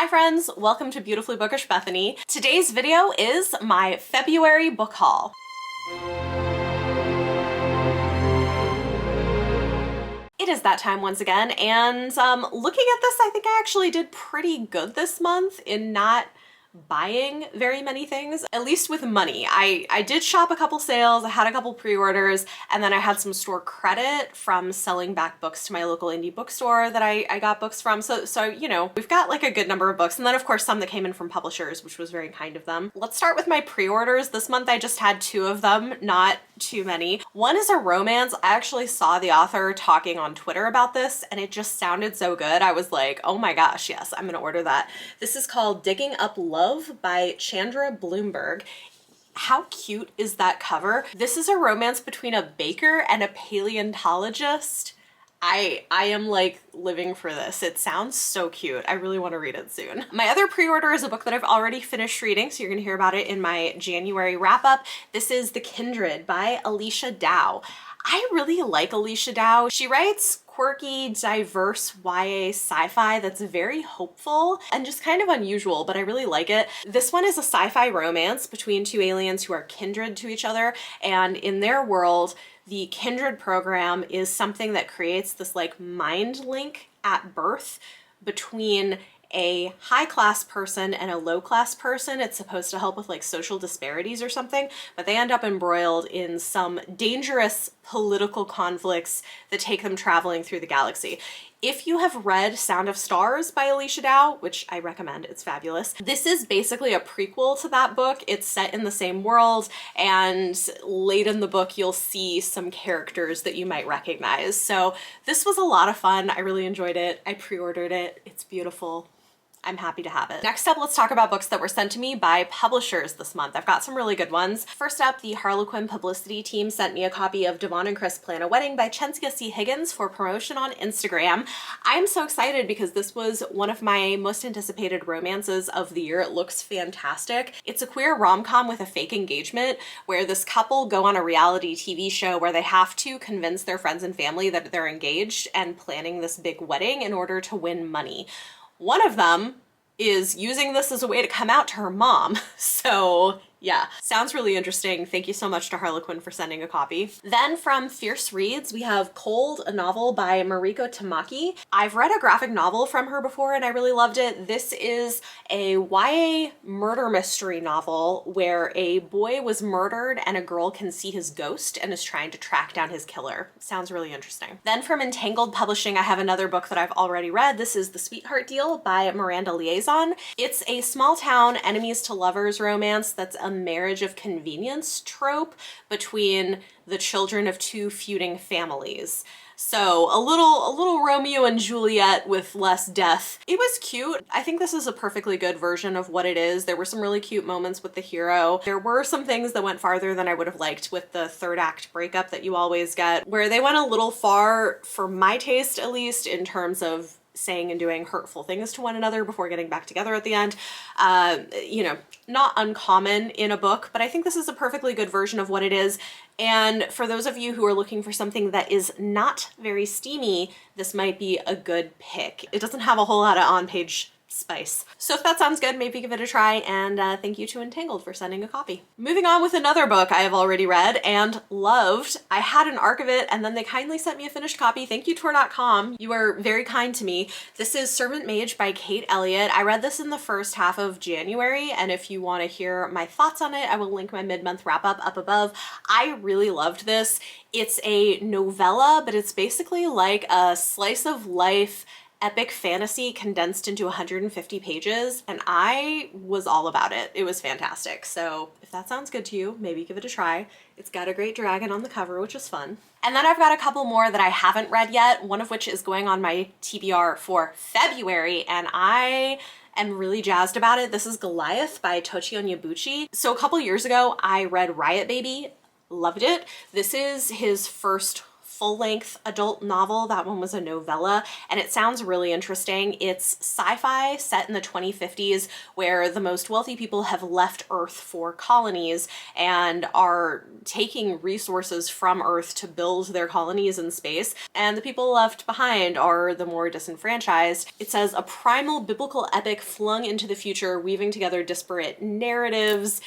Hi friends, welcome to Beautifully Bookish Bethany. Today's video is my February book haul. It is that time once again, and looking at this, I think I actually did pretty good this month in not buying very many things, at least with money. I did shop a couple sales, I had a couple pre-orders, and then I had some store credit from selling back books to my local indie bookstore that I got books from. So you know, we've got like a good number of books, and then of course some that came in from publishers, which was very kind of them. Let's start with my pre-orders. This month I just had 2 of them, not too many. One is a romance. I actually saw the author talking on Twitter about this and it just sounded so good. I was like, oh my gosh, yes, I'm gonna order that. This is called Digging Up Love by Chandra Bloomberg. How cute is that cover? This is a romance between a baker and a paleontologist. I am like living for this. It sounds so cute. I really want to read it soon. My other pre-order is a book that I've already finished reading, so you're gonna hear about it in my January wrap-up. This is The Kindred by Alicia Dow. I really like Alicia Dow. She writes quirky, diverse YA sci-fi that's very hopeful and just kind of unusual, but I really like it. This one is a sci-fi romance between 2 aliens who are kindred to each other, and in their world, the Kindred program is something that creates this like mind link at birth between a high-class person and a low-class person. It's supposed to help with like social disparities or something, but they end up embroiled in some dangerous political conflicts that take them traveling through the galaxy. If you have read Sound of Stars by Alicia Dow, which I recommend, it's fabulous, this is basically a prequel to that book. It's set in the same world, and late in the book you'll see some characters that you might recognize. So this was a lot of fun. I really enjoyed it. I pre-ordered it. It's beautiful. I'm happy to have it. Next up, let's talk about books that were sent to me by publishers this month. I've got some really good ones. First up, the Harlequin publicity team sent me a copy of Devon and Chris Plan a Wedding by Chensia C. Higgins for promotion on Instagram. I'm so excited because this was one of my most anticipated romances of the year. It looks fantastic. It's a queer rom-com with a fake engagement where this couple go on a reality TV show where they have to convince their friends and family that they're engaged and planning this big wedding in order to win money. One of them is using this as a way to come out to her mom. So yeah, sounds really interesting. Thank you so much to Harlequin for sending a copy. Then from Fierce Reads, we have Cold, a novel by Mariko Tamaki. I've read a graphic novel from her before and I really loved it. This is a YA murder mystery novel where a boy was murdered and a girl can see his ghost and is trying to track down his killer. Sounds really interesting. Then from Entangled Publishing, I have another book that I've already read. This is The Sweetheart Deal by Miranda Liaison. It's a small town enemies to lovers romance that's a marriage of convenience trope between the children of 2 feuding families. So a little Romeo and Juliet with less death. It was cute. I think this is a perfectly good version of what it is. There were some really cute moments with the hero. There were some things that went farther than I would have liked with the 3rd act breakup that you always get, where they went a little far, for my taste at least, in terms of saying and doing hurtful things to one another before getting back together at the end. You know, not uncommon in a book, but I think this is a perfectly good version of what it is. And for those of you who are looking for something that is not very steamy, this might be a good pick. It doesn't have a whole lot of on-page spice. So if that sounds good, maybe give it a try, and thank you to Entangled for sending a copy. Moving on with another book I have already read and loved. I had an arc of it and then they kindly sent me a finished copy. Thank you, Tor.com. You are very kind to me. This is Servant Mage by Kate Elliott. I read this in the first half of January, and if you want to hear my thoughts on it, I will link my mid-month wrap-up up above. I really loved this. It's a novella, but it's basically like a slice of life epic fantasy condensed into 150 pages, and I was all about it. It was fantastic. So if that sounds good to you, maybe give it a try. It's got a great dragon on the cover, which is fun. And then I've got a couple more that I haven't read yet, one of which is going on my TBR for February, and I am really jazzed about it. This is Goliath by Tochi Onyebuchi. So a couple years ago, I read Riot Baby, loved it. This is his first full-length adult novel. That one was a novella, and it sounds really interesting. It's sci-fi set in the 2050s where the most wealthy people have left Earth for colonies and are taking resources from Earth to build their colonies in space, and the people left behind are the more disenfranchised. It says a primal biblical epic flung into the future, weaving together disparate narratives,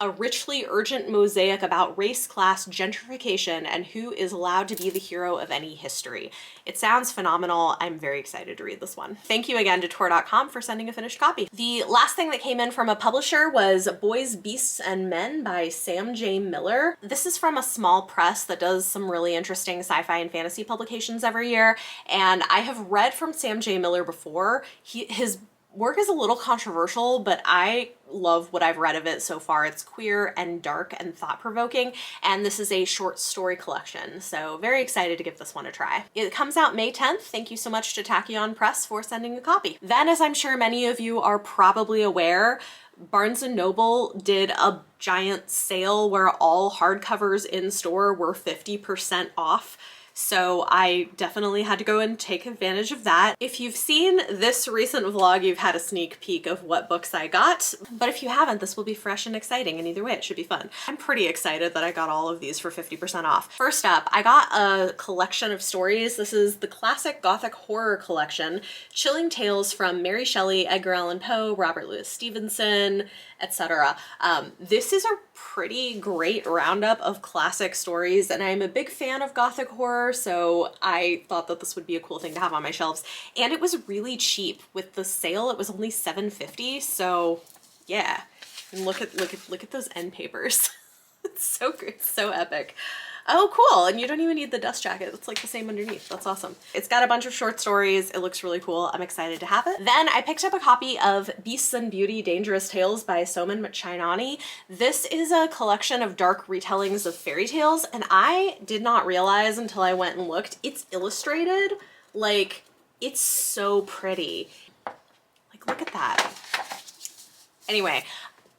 a richly urgent mosaic about race, class, gentrification, and who is allowed to be the hero of any history. It sounds phenomenal. I'm very excited to read this one. Thank you again to Tor.com for sending a finished copy. The last thing that came in from a publisher was Boys, Beasts, and Men by Sam J. Miller. This is from a small press that does some really interesting sci-fi and fantasy publications every year, and I have read from Sam J. Miller before. His work is a little controversial, but I love what I've read of it so far. It's queer and dark and thought-provoking, and this is a short story collection, so very excited to give this one a try. It comes out May 10th. Thank you so much to Tachyon Press for sending a copy. Then, as I'm sure many of you are probably aware, Barnes & Noble did a giant sale where all hardcovers in store were 50% off. So I definitely had to go and take advantage of that. If you've seen this recent vlog, you've had a sneak peek of what books I got, but if you haven't, this will be fresh and exciting, and either way, it should be fun. I'm pretty excited that I got all of these for 50% off. First up, I got a collection of stories. This is the Classic Gothic Horror Collection, chilling tales from Mary Shelley, Edgar Allan Poe, Robert Louis Stevenson, etc. This is a pretty great roundup of classic stories, and I'm a big fan of Gothic horror, so I thought that this would be a cool thing to have on my shelves. And it was really cheap. With the sale, it was only $7.50, so yeah. And look at those end papers. It's so good, it's so epic. Oh, cool, and you don't even need the dust jacket. It's like the same underneath. That's awesome. It's got a bunch of short stories. It looks really cool. I'm excited to have it. Then I picked up a copy of Beasts and Beauty, Dangerous Tales by Soman Chainani. This is a collection of dark retellings of fairy tales, and I did not realize until I went and looked, it's illustrated. Like, it's so pretty. Like, look at that. Anyway,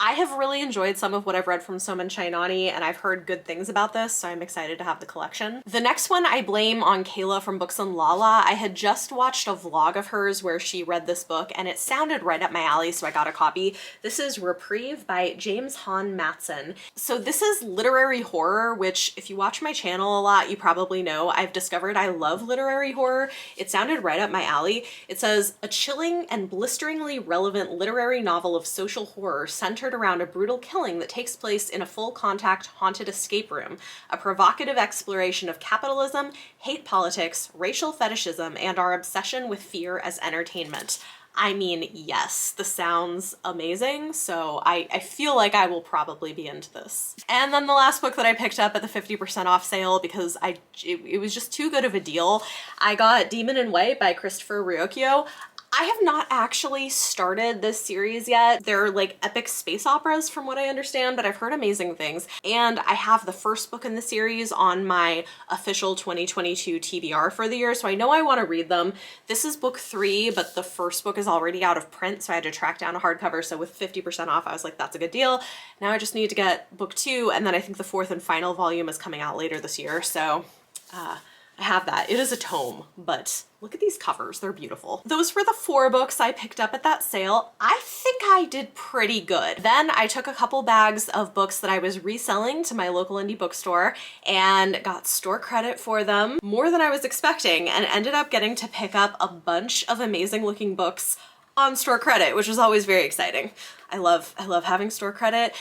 I have really enjoyed some of what I've read from Soman Chainani, and I've heard good things about this, so I'm excited to have the collection. The next one I blame on Kayla from Books and Lala. I had just watched a vlog of hers where she read this book, and it sounded right up my alley, so I got a copy. This is Reprieve by James Hahn Matson. So this is literary horror, which if you watch my channel a lot, you probably know. I've discovered I love literary horror. It sounded right up my alley. It says, a chilling and blisteringly relevant literary novel of social horror centered around a brutal killing that takes place in a full-contact haunted escape room, a provocative exploration of capitalism, hate politics, racial fetishism, and our obsession with fear as entertainment. I mean, yes, this sounds amazing, so I feel like I will probably be into this. And then the last book that I picked up at the 50% off sale because it was just too good of a deal, I got Demon in White by Christopher Ryokyo. I have not actually started this series yet. They're like epic space operas from what I understand, but I've heard amazing things. And I have the first book in the series on my official 2022 TBR for the year, so I know I want to read them. This is book 3, but the first book is already out of print, so I had to track down a hardcover, so with 50% off, I was like, that's a good deal. Now I just need to get book 2, and then I think the 4th and final volume is coming out later this year, so I have that. It is a tome, but look at these covers. They're beautiful. Those were the 4 books I picked up at that sale. I think I did pretty good. Then I took a couple bags of books that I was reselling to my local indie bookstore and got store credit for them, more than I was expecting, and ended up getting to pick up a bunch of amazing looking books on store credit, which was always very exciting. I love having store credit.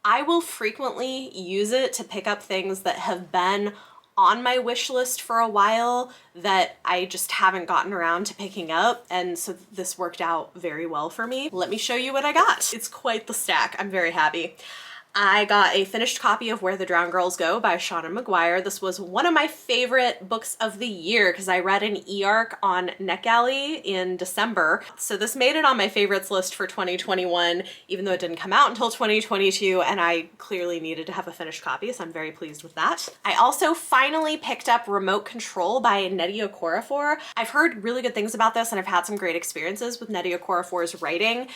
I will frequently use it to pick up things that have been on my wish list for a while that I just haven't gotten around to picking up, and so this worked out very well for me. Let me show you what I got. It's quite the stack. I'm very happy. I got a finished copy of Where the Drowned Girls Go by Shauna Maguire. This was one of my favorite books of the year because I read an e-arc on NetGalley in December. So this made it on my favorites list for 2021, even though it didn't come out until 2022, and I clearly needed to have a finished copy, so I'm very pleased with that. I also finally picked up Remote Control by Nnedi Okorafor. I've heard really good things about this, and I've had some great experiences with Nnedi Okorafor's writing.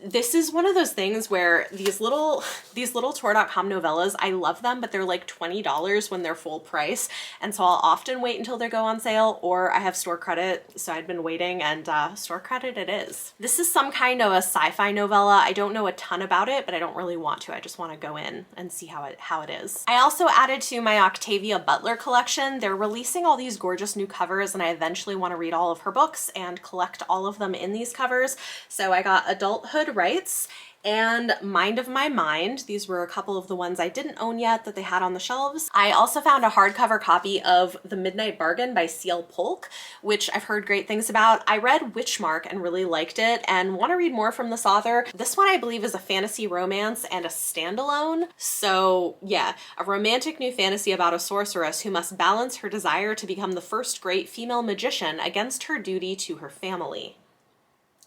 This is one of those things where these little Tor.com novellas, I love them, but they're like $20 when they're full price. And so I'll often wait until they go on sale, or I have store credit. So I'd been waiting, and store credit it is. This is some kind of a sci-fi novella. I don't know a ton about it, but I don't really want to. I just want to go in and see how it is. I also added to my Octavia Butler collection. They're releasing all these gorgeous new covers, and I eventually want to read all of her books and collect all of them in these covers. So I got Adulthood Rights and Mind of My Mind. These were a couple of the ones I didn't own yet that they had on the shelves. I also found a hardcover copy of The Midnight Bargain by C.L. Polk, which I've heard great things about. I read Witchmark and really liked it and want to read more from this author. This one I believe is a fantasy romance and a standalone. So yeah, a romantic new fantasy about a sorceress who must balance her desire to become the first great female magician against her duty to her family.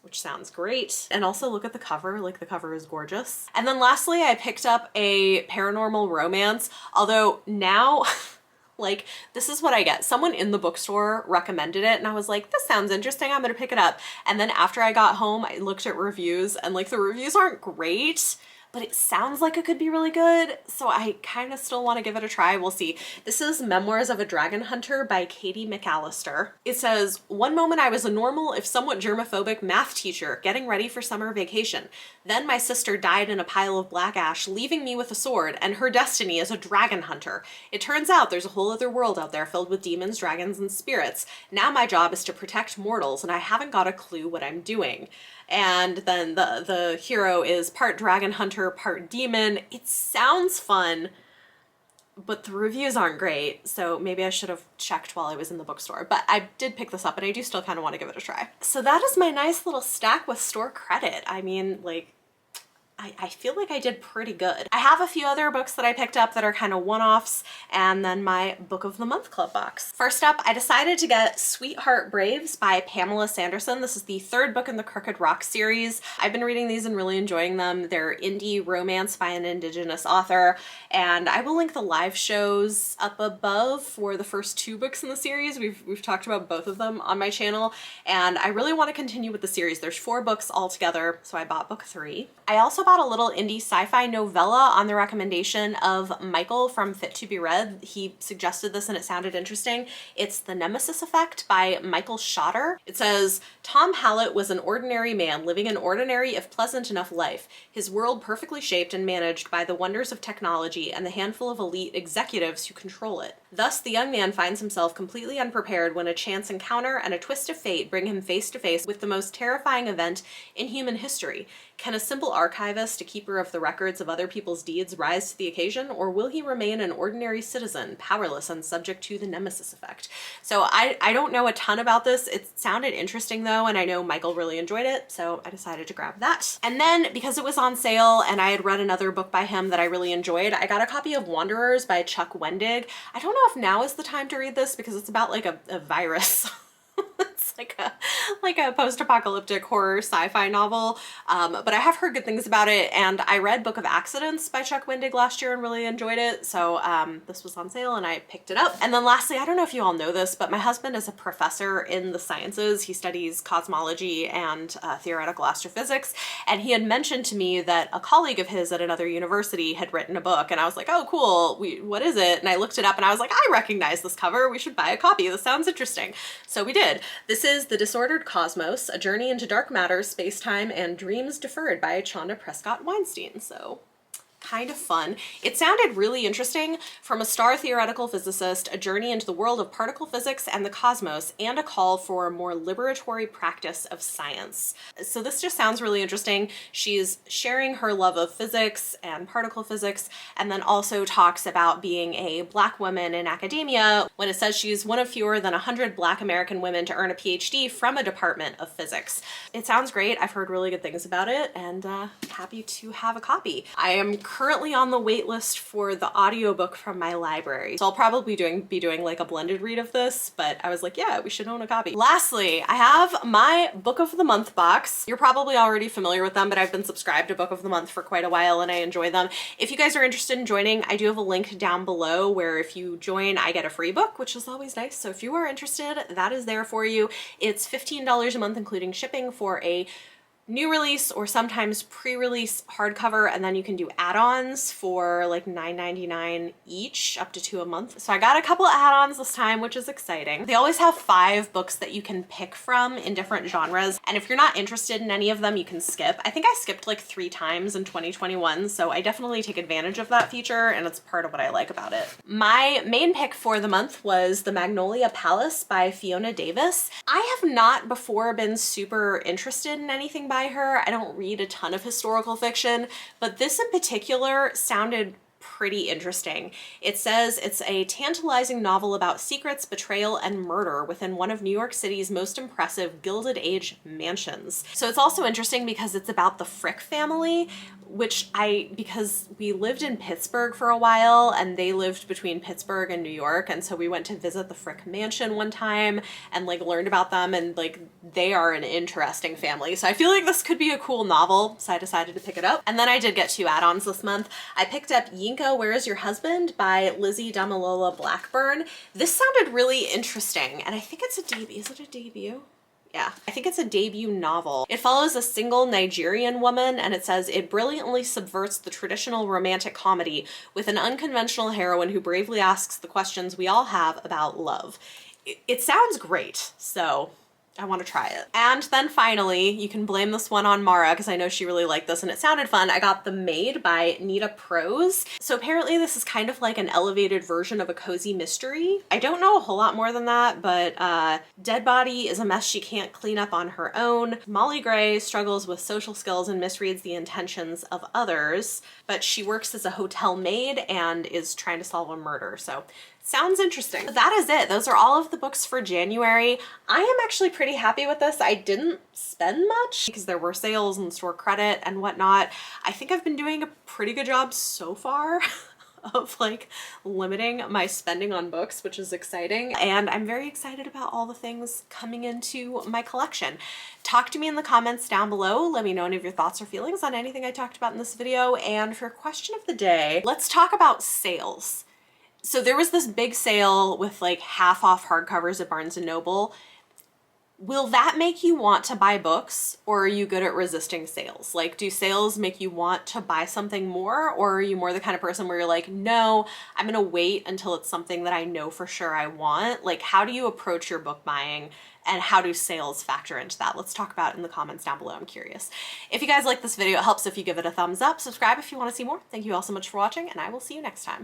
Which sounds great. And also look at the cover, like the cover is gorgeous. And then lastly, I picked up a paranormal romance, although now, like, this is what I get. Someone in the bookstore recommended it and I was like, this sounds interesting, I'm gonna pick it up. And then after I got home, I looked at reviews and like the reviews aren't great, but it sounds like it could be really good. So I kind of still want to give it a try. We'll see. This is Memoirs of a Dragon Hunter by Katie McAllister. It says, one moment I was a normal, if somewhat germophobic math teacher getting ready for summer vacation. Then my sister died in a pile of black ash, leaving me with a sword and her destiny as a dragon hunter. It turns out there's a whole other world out there filled with demons, dragons, and spirits. Now my job is to protect mortals and I haven't got a clue what I'm doing. And then the hero is part dragon hunter, part demon. It sounds fun, but the reviews aren't great, so maybe I should have checked while I was in the bookstore. But I did pick this up and I do still kind of want to give it a try. So that is my nice little stack with store credit. I mean, like, I feel like I did pretty good. I have a few other books that I picked up that are kind of one-offs, and then my Book of the Month Club box. First up, I decided to get Sweetheart Braves by Pamela Sanderson. This is the third book in the Crooked Rock series. I've been reading these and really enjoying them. They're indie romance by an Indigenous author, and I will link the live shows up above for the first two books in the series. We've talked about both of them on my channel, and I really want to continue with the series. There's 4 books altogether, so I bought book 3. I also bought a little indie sci-fi novella on the recommendation of Michael from Fit to Be Read. He suggested this and it sounded interesting. It's The Nemesis Effect by Michael Schotter. It says, Tom Hallett was an ordinary man living an ordinary if pleasant enough life, his world perfectly shaped and managed by the wonders of technology and the handful of elite executives who control it. Thus, the young man finds himself completely unprepared when a chance encounter and a twist of fate bring him face to face with the most terrifying event in human history. Can a simple archivist, a keeper of the records of other people's deeds, rise to the occasion, or will he remain an ordinary citizen, powerless and subject to the Nemesis Effect? So I don't know a ton about this. It sounded interesting though, and I know Michael really enjoyed it, so I decided to grab that. And then, because it was on sale and I had read another book by him that I really enjoyed, I got a copy of Wanderers by Chuck Wendig. I don't know if now is the time to read this because it's about like a virus. It's like a post-apocalyptic horror sci-fi novel, but I have heard good things about it, and I read Book of Accidents by Chuck Wendig last year and really enjoyed it, so this was on sale and I picked it up. And then lastly, I don't know if you all know this, but my husband is a professor in the sciences. He studies cosmology and theoretical astrophysics, and he had mentioned to me that a colleague of his at another university had written a book, and I was like, oh cool, what is it? And I looked it up and I was like, I recognize this cover, we should buy a copy, this sounds interesting. So we did. This is The Disordered Cosmos, A Journey into Dark Matter, Space-Time, and Dreams Deferred by Chonda Prescott Weinstein. So kind of fun. It sounded really interesting. From a star theoretical physicist, a journey into the world of particle physics and the cosmos, and a call for a more liberatory practice of science. So this just sounds really interesting. She's sharing her love of physics and particle physics, and then also talks about being a Black woman in academia when it says she's one of fewer than 100 Black American women to earn a PhD from a department of physics. It sounds great. I've heard really good things about it, and happy to have a copy. I am currently on the wait list for the audiobook from my library, so I'll probably be doing like a blended read of this, but I was like, yeah, we should own a copy. Lastly, I have my Book of the Month box. You're probably already familiar with them, but I've been subscribed to Book of the Month for quite a while and I enjoy them. If you guys are interested in joining, I do have a link down below where if you join, I get a free book, which is always nice. So if you are interested, that is there for you. It's $15 a month, including shipping, for a new release or sometimes pre-release hardcover, and then you can do add-ons for like $9.99 each, up to 2 a month. So I got a couple add-ons this time, which is exciting. They always have 5 books that you can pick from in different genres, and if you're not interested in any of them, you can skip. I think I skipped like 3 times in 2021, so I definitely take advantage of that feature, and it's part of what I like about it. My main pick for the month was The Magnolia Palace by Fiona Davis. I have not before been super interested in anything by her. I don't read a ton of historical fiction, but this in particular sounded pretty interesting. It says it's a tantalizing novel about secrets, betrayal, and murder within one of New York City's most impressive Gilded Age mansions. So it's also interesting because it's about the Frick family, because we lived in Pittsburgh for a while and they lived between Pittsburgh and New York, and so we went to visit the Frick mansion one time and like learned about them, and like they are an interesting family. So I feel like this could be a cool novel, so I decided to pick it up. And then I did get 2 add-ons this month. I picked up Yinka, Where Is Your Husband by Lizzie Damalola Blackburn. This sounded really interesting, and I think it's a debut. Is it a debut? Yeah, I think it's a debut novel. It follows a single Nigerian woman, and it says it brilliantly subverts the traditional romantic comedy with an unconventional heroine who bravely asks the questions we all have about love. It sounds great, so I want to try it. And then finally, you can blame this one on Mara because I know she really liked this and it sounded fun. I got The Maid by Nita Prose. So apparently this is kind of like an elevated version of a cozy mystery. I don't know a whole lot more than that, but dead body is a mess she can't clean up on her own. Molly Gray struggles with social skills and misreads the intentions of others, but she works as a hotel maid and is trying to solve a murder. So sounds interesting. So that is it. Those are all of the books for January. I am actually pretty happy with this. I didn't spend much because there were sales and store credit and whatnot. I think I've been doing a pretty good job so far of like limiting my spending on books, which is exciting. And I'm very excited about all the things coming into my collection. Talk to me in the comments down below. Let me know any of your thoughts or feelings on anything I talked about in this video. And for question of the day, let's talk about sales. So there was this big sale with like half off hardcovers at Barnes & Noble. Will that make you want to buy books, or are you good at resisting sales? Like, do sales make you want to buy something more, or are you more the kind of person where you're like, no, I'm gonna wait until it's something that I know for sure I want? Like, how do you approach your book buying, and how do sales factor into that? Let's talk about it in the comments down below. I'm curious. If you guys like this video, it helps if you give it a thumbs up. Subscribe if you want to see more. Thank you all so much for watching, and I will see you next time.